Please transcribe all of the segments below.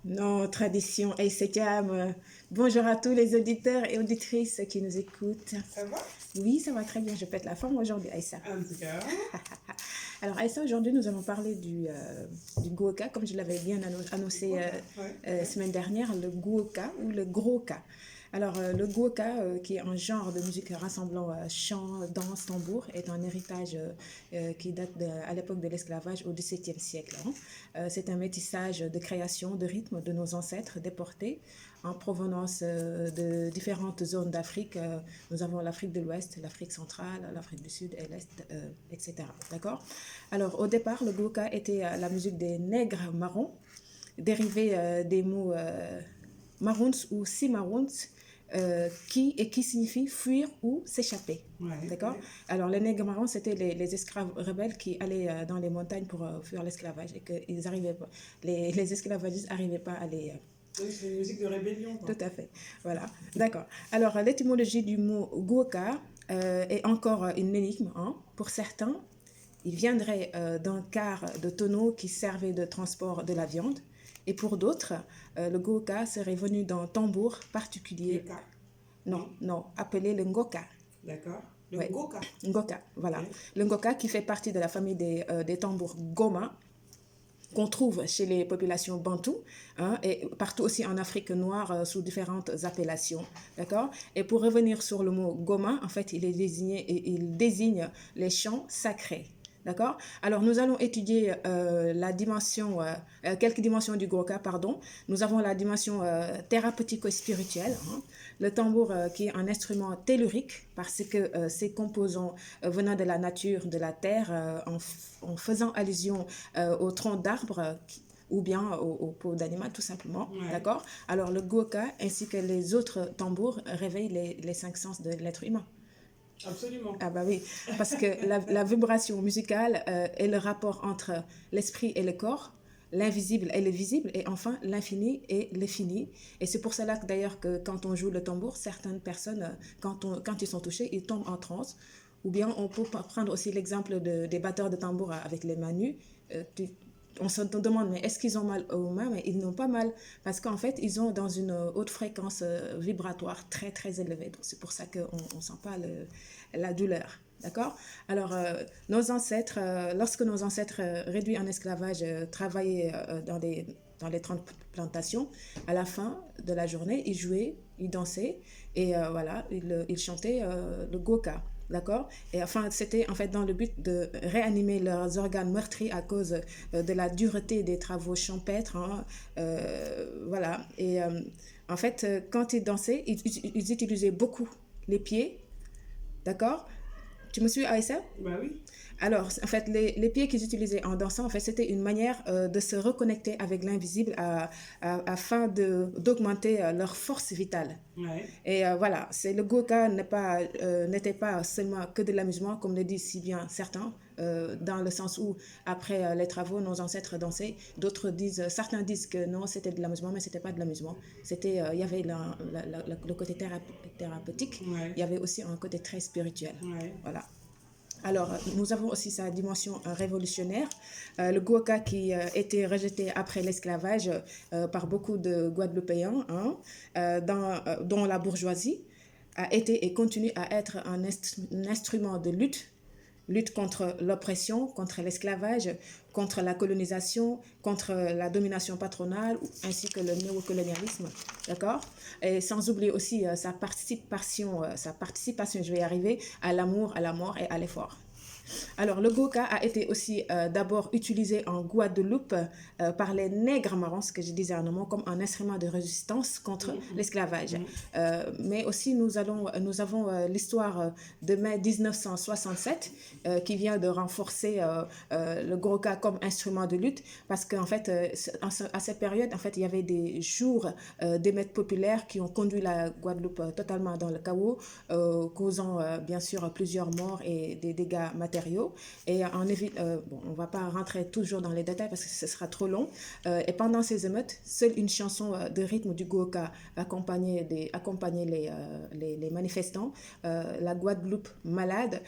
Nos traditions Aïssa Thiam. Bonjour à tous les auditeurs et auditrices qui nous écoutent. Ça va? Oui, ça va très bien. Je pète la forme aujourd'hui, Aïssa. En tout cas. Alors, Aïssa, aujourd'hui, nous allons parler du Goka, comme je l'avais bien annoncé semaine dernière, le Goka ou le gros K. Alors, le Goka, qui est un genre de musique rassemblant chant, danse, tambour, est un héritage qui date à l'époque de l'esclavage au XVIIe siècle. C'est un métissage de création, de rythme de nos ancêtres déportés en provenance de différentes zones d'Afrique. Nous avons l'Afrique de l'Ouest, l'Afrique centrale, l'Afrique du Sud et l'Est, etc. D'accord? Alors, au départ, le Goka était la musique des nègres marrons, dérivé des mots marouns ou cimarrons, qui signifie fuir ou s'échapper. Ouais, D'accord? ouais. Alors, les nègres marrons, c'était les esclaves rebelles qui allaient dans les montagnes pour fuir l'esclavage et que les esclavagistes n'arrivaient pas à les... Donc, c'est une musique de rébellion, quoi. Tout à fait. Voilà. D'accord. Alors, l'étymologie du mot Goka est encore une énigme. Pour certains, il viendrait d'un quart de tonneau qui servait de transport de la viande. Et pour d'autres, le Goka serait venu d'un tambour particulier. Le K. Non, appelé le Ngoka. D'accord. Le Ouais. Goka. Ngoka, voilà. Ok. Le Ngoka qui fait partie de la famille des tambours Goma, qu'on trouve chez les populations bantoues et partout aussi en Afrique noire sous différentes appellations. D'accord? Et pour revenir sur le mot Goma, en fait, il désigne les chants sacrés. D'accord? Alors, nous allons étudier quelques dimensions du Goka, pardon. Nous avons la dimension thérapeutique-spirituelle. Le tambour qui est un instrument tellurique parce que ses composants venant de la nature, de la terre, en faisant allusion au tronc d'arbre ou bien aux peaux d'animal tout simplement. Ouais. D'accord? Alors, le Goka ainsi que les autres tambours réveillent les cinq sens de l'être humain. Absolument. Ah bah oui, parce que la vibration musicale est le rapport entre l'esprit et le corps, l'invisible et le visible, et enfin l'infini et le fini. Et c'est pour cela que d'ailleurs que quand on joue le tambour, certaines personnes, quand ils sont touchés, ils tombent en transe. Ou bien on peut prendre aussi l'exemple des batteurs de tambour avec les mains nues. On se demande, mais est-ce qu'ils ont mal aux mains? Mais ils n'ont pas mal, parce qu'en fait, ils ont dans une haute fréquence vibratoire très, très élevée. Donc, c'est pour ça qu'on ne sent pas la douleur. D'accord? Alors, nos ancêtres, lorsque nos ancêtres réduits en esclavage travaillaient dans les plantations, à la fin de la journée, ils jouaient, ils dansaient et voilà, ils chantaient le Goka. D'accord? Et enfin, c'était en fait dans le but de réanimer leurs organes meurtris à cause de la dureté des travaux champêtres. Voilà. Et en fait, quand ils dansaient, ils utilisaient beaucoup les pieds. D'accord? Tu me suis, Aïssa? Bah oui. Alors, en fait, les pieds qu'ils utilisaient en dansant, en fait, c'était une manière de se reconnecter avec l'invisible afin d'augmenter leur force vitale. Ouais. Et voilà, le Goka n'était pas seulement que de l'amusement, comme le disent si bien certains, dans le sens où, après les travaux, nos ancêtres dansaient. Certains disent que non, c'était de l'amusement, mais c'était pas de l'amusement. Il y avait le côté thérapeutique, Ouais. il y avait aussi un côté très spirituel. Ouais. Voilà. Alors, nous avons aussi sa dimension révolutionnaire. Le Goka qui était rejeté après l'esclavage par beaucoup de Guadeloupéens, dont la bourgeoisie, a été et continue à être un instrument de lutte contre l'oppression, contre l'esclavage, contre la colonisation, contre la domination patronale, ainsi que le néocolonialisme, d'accord? Et sans oublier aussi sa participation, je vais y arriver, à l'amour, à la mort et à l'effort. Alors, le Goka a été aussi d'abord utilisé en Guadeloupe par les nègres marrons, ce que je disais à un moment, comme un instrument de résistance contre l'esclavage. Mais aussi, nous avons l'histoire de mai 1967 qui vient de renforcer le Goka comme instrument de lutte, parce qu'en fait, à cette période, en fait, il y avait des jours d'émeutes populaires qui ont conduit la Guadeloupe totalement dans le chaos, causant bien sûr plusieurs morts et des dégâts matériels matériaux. Et bon, on ne va pas rentrer toujours dans les détails parce que ce sera trop long. Et pendant ces émeutes, seule une chanson de rythme du Goka accompagnait les manifestants, la Guadeloupe Malade,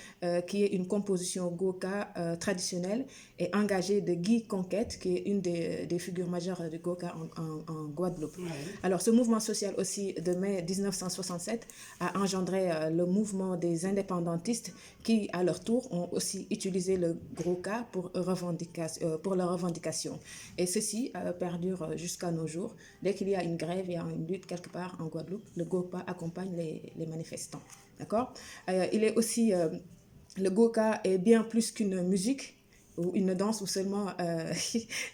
qui est une composition Goka traditionnelle et engagée de Guy Conquête, qui est une des figures majeures du Goka en Guadeloupe. Ouais. Alors, ce mouvement social aussi de mai 1967 a engendré le mouvement des indépendantistes qui, à leur tour, ont aussi utilisé le Goka pour leurs revendications. Et ceci perdure jusqu'à nos jours. Dès qu'il y a une grève, il y a une lutte quelque part en Guadeloupe, le Goka accompagne les manifestants. D'accord? Il est aussi... le Goka est bien plus qu'une musique ou une danse ou seulement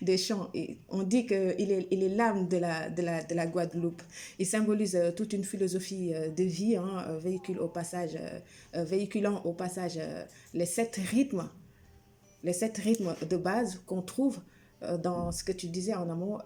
des chants. Et on dit qu'il est l'âme de la Guadeloupe. Il symbolise toute une philosophie de vie, hein, véhiculant au passage les 7 rythmes de base qu'on trouve dans ce que tu disais en amont,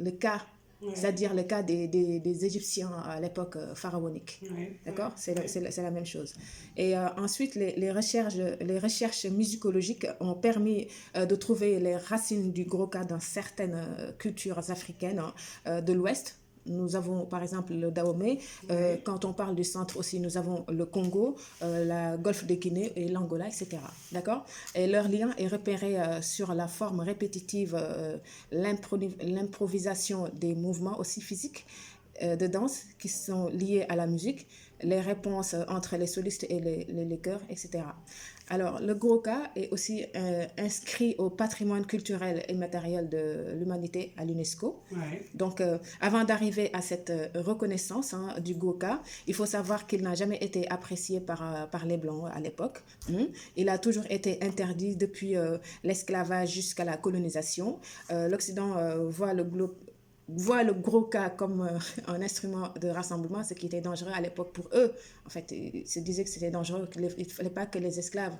le cas, Ouais. c'est-à-dire le cas des Égyptiens à l'époque pharaonique. Ouais. D'accord? Ouais. C'est la même chose. Et ensuite, les recherches musicologiques ont permis de trouver les racines du Gros-Ka dans certaines cultures africaines de l'Ouest. Nous avons par exemple le Dahomey. Ouais. Quand on parle du centre aussi, nous avons le Congo, la Golfe de Guinée et l'Angola, etc. D'accord? Et leur lien est repéré sur la forme répétitive, l'improvisation des mouvements aussi physiques de danse qui sont liés à la musique, les réponses entre les solistes et les chœurs, etc. Alors, le Gros-Ka est aussi inscrit au patrimoine culturel et matériel de l'humanité à l'UNESCO. Ouais. Donc, avant d'arriver à cette reconnaissance du Gros-Ka, il faut savoir qu'il n'a jamais été apprécié par les Blancs à l'époque. Il a toujours été interdit depuis l'esclavage jusqu'à la colonisation. L'Occident voit le Gros-Ka comme un instrument de rassemblement, ce qui était dangereux à l'époque pour eux. En fait, ils se disaient que c'était dangereux, qu'il ne fallait pas que les esclaves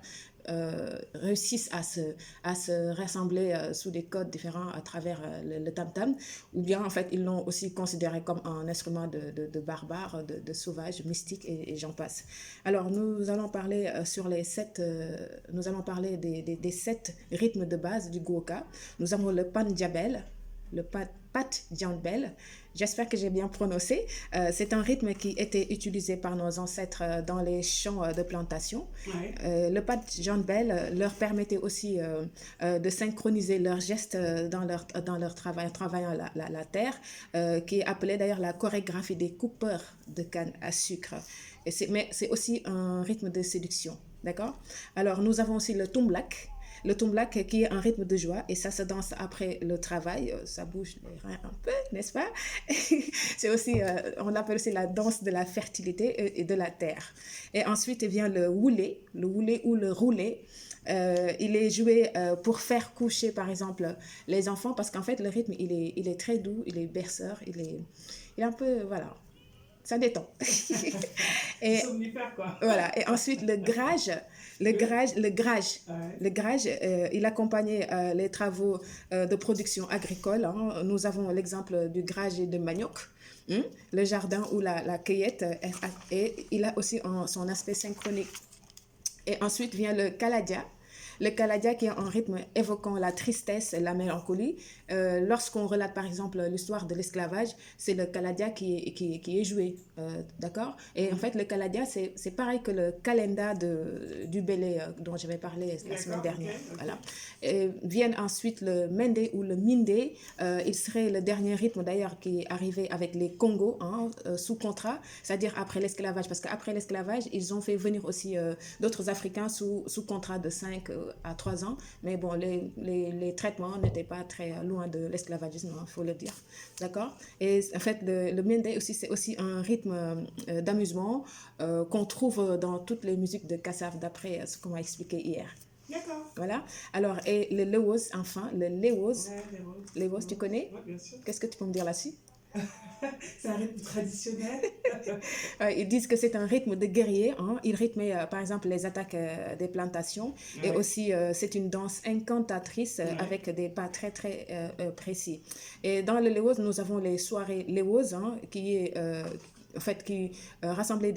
réussissent à se rassembler sous des codes différents à travers le tam-tam, ou bien en fait ils l'ont aussi considéré comme un instrument de barbares, de sauvages, mystiques et j'en passe. Alors nous allons parler nous allons parler des 7 rythmes de base du Gros-Ka. Nous avons le Pandiabel, le Pat Djambel. J'espère que j'ai bien prononcé. C'est un rythme qui était utilisé par nos ancêtres dans les champs de plantation. Ouais. Le Pat Djambel leur permettait aussi de synchroniser leurs gestes dans leur travail, en travaillant la terre, qui est appelée d'ailleurs la chorégraphie des coupeurs de canne à sucre. Mais c'est aussi un rythme de séduction. D'accord? Alors, nous avons aussi le Tumblak. Le Tumblak qui est un rythme de joie et ça se danse après le travail, ça bouge les reins un peu, n'est-ce pas? C'est aussi, on appelle aussi la danse de la fertilité et de la terre. Et ensuite vient le woulé ou le roulé. Il est joué pour faire coucher par exemple les enfants parce qu'en fait le rythme il est très doux, il est berceur, il est un peu, voilà, ça détend. Et Somnifère, quoi. voilà. Et ensuite le grage, Ouais. le grage, il accompagnait les travaux de production agricole. Hein. Nous avons l'exemple du grage de manioc, le jardin ou la cueillette, et il a aussi son aspect synchronique. Et ensuite vient le kaladia. Le kaladia qui est un rythme évoquant la tristesse et la mélancolie. Lorsqu'on relate par exemple l'histoire de l'esclavage, c'est le kaladia qui est joué. D'accord? Et en fait, le kaladia, c'est pareil que le kalenda du Bélé dont j'avais parlé la semaine dernière. Okay. Voilà. Et viennent ensuite le mende ou le minde. Il serait le dernier rythme d'ailleurs qui est arrivé avec les Congos sous contrat, c'est-à-dire après l'esclavage. Parce qu'après l'esclavage, ils ont fait venir aussi d'autres Africains sous contrat de 5 à 3 ans. Mais bon, les traitements n'étaient pas très loin de l'esclavagisme, il faut le dire. D'accord? Et en fait, le mende aussi, c'est aussi un rythme d'amusement qu'on trouve dans toutes les musiques de Kassav, d'après ce qu'on m'a expliqué hier. D'accord. Voilà. Alors, et le Lewos, enfin, le Lewos. Ouais, Lewos, tu connais? Ouais, bien sûr. Qu'est-ce que tu peux me dire là-dessus? C'est un rythme traditionnel. Ils disent que c'est un rythme de guerrier. Hein. Il rythmait, par exemple, les attaques des plantations. Ouais. Et aussi, c'est une danse incantatrice ouais. Avec des pas très, très précis. Et dans le Lewos, nous avons les soirées Lewos, hein, qui est en fait, qui rassemblait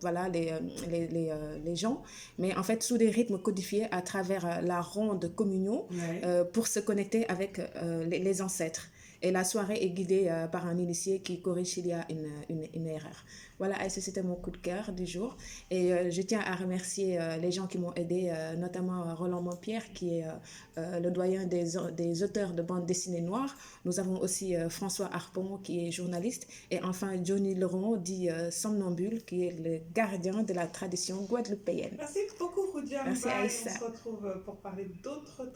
voilà, les gens, mais en fait sous des rythmes codifiés à travers la ronde communion Ouais. pour se connecter avec les ancêtres. Et la soirée est guidée par un initié qui corrige s'il y a une erreur. Voilà, Aïssa, c'était mon coup de cœur du jour. Et je tiens à remercier les gens qui m'ont aidé, notamment Roland Montpierre, qui est le doyen des auteurs de bande dessinée noire. Nous avons aussi François Harpon, qui est journaliste. Et enfin, Johnny Leron, dit Somnambule, qui est le gardien de la tradition guadeloupéenne. Merci beaucoup, Roudia Merci, Mbaye. On Aïssa. se retrouve pour parler d'autres